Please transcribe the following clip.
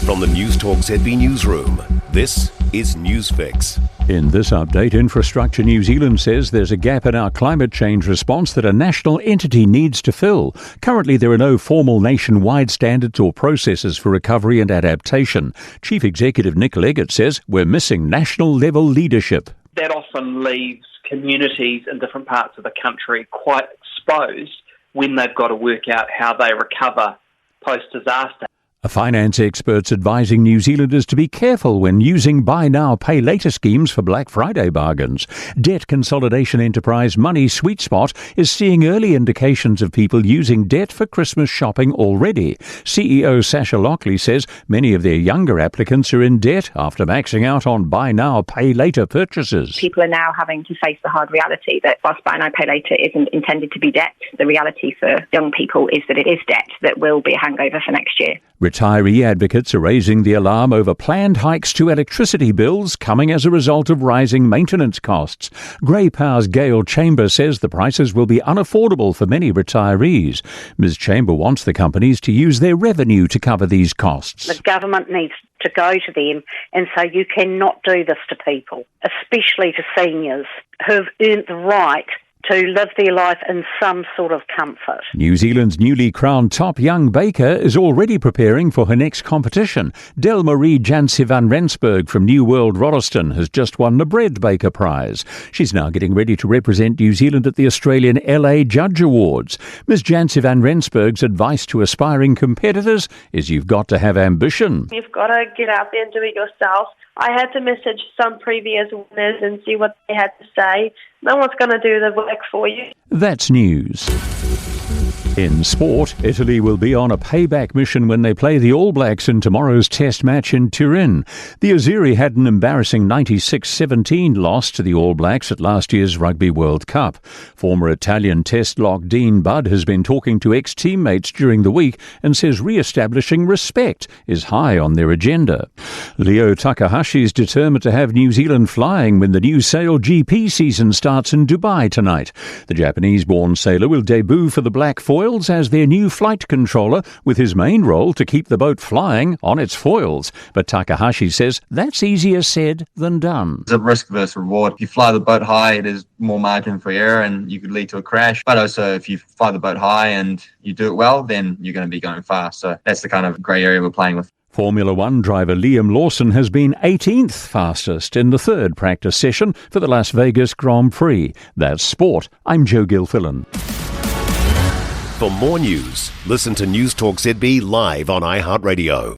From the Newstalk ZB newsroom, this is Newsfix. In this update, Infrastructure New Zealand says there's a gap in our climate change response that a national entity needs to fill. Currently, there are no formal nationwide standards or processes for recovery and adaptation. Chief Executive Nick Leggett says we're missing national-level leadership. That often leaves communities in different parts of the country quite exposed when they've got to work out how they recover post-disaster. A finance expert's advising New Zealanders to be careful when using buy now, pay later schemes for Black Friday bargains. Debt consolidation enterprise Money Sweet Spot is seeing early indications of people using debt for Christmas shopping already. CEO Sasha Lockley says many of their younger applicants are in debt after maxing out on buy now, pay later purchases. People are now having to face the hard reality that whilst buy now, pay later isn't intended to be debt, the reality for young people is that it is debt that will be a hangover for next year. Retiree advocates are raising the alarm over planned hikes to electricity bills coming as a result of rising maintenance costs. Grey Power's Gail Chamber says the prices will be unaffordable for many retirees. Ms Chamber wants the companies to use their revenue to cover these costs. The government needs to go to them and say you cannot do this to people, especially to seniors who've earned the right to live their life in some sort of comfort. New Zealand's newly crowned top young baker is already preparing for her next competition. Delmarie Janse van Rensburg from New World Rolleston has just won the Bread Baker Prize. She's now getting ready to represent New Zealand at the Australian LA Judge Awards. Ms Janse van Rensburg's advice to aspiring competitors is you've got to have ambition. You've got to get out there and do it yourself. I had to message some previous winners and see what they had to say. No one's going to do the work for you. That's news. In sport, Italy will be on a payback mission when they play the All Blacks in tomorrow's test match in Turin. The Azzurri had an embarrassing 96-17 loss to the All Blacks at last year's Rugby World Cup. Former Italian test lock Dean Budd has been talking to ex-teammates during the week and says re-establishing respect is high on their agenda. Leo Takahashi is determined to have New Zealand flying when the new Sail GP season starts in Dubai tonight. The Japanese-born sailor will debut for the Black Foils as their new flight controller, with his main role to keep the boat flying on its foils. But Takahashi says that's easier said than done. It's a risk versus reward. If you fly the boat high, it is more margin for error and you could lead to a crash. But also if you fly the boat high and you do it well, then you're going to be going fast. So that's the kind of grey area we're playing with. Formula One driver Liam Lawson has been 18th fastest in the third practice session for the Las Vegas Grand Prix. That's sport. I'm Joe Gilfillan. For more news, listen to Newstalk ZB live on iHeartRadio.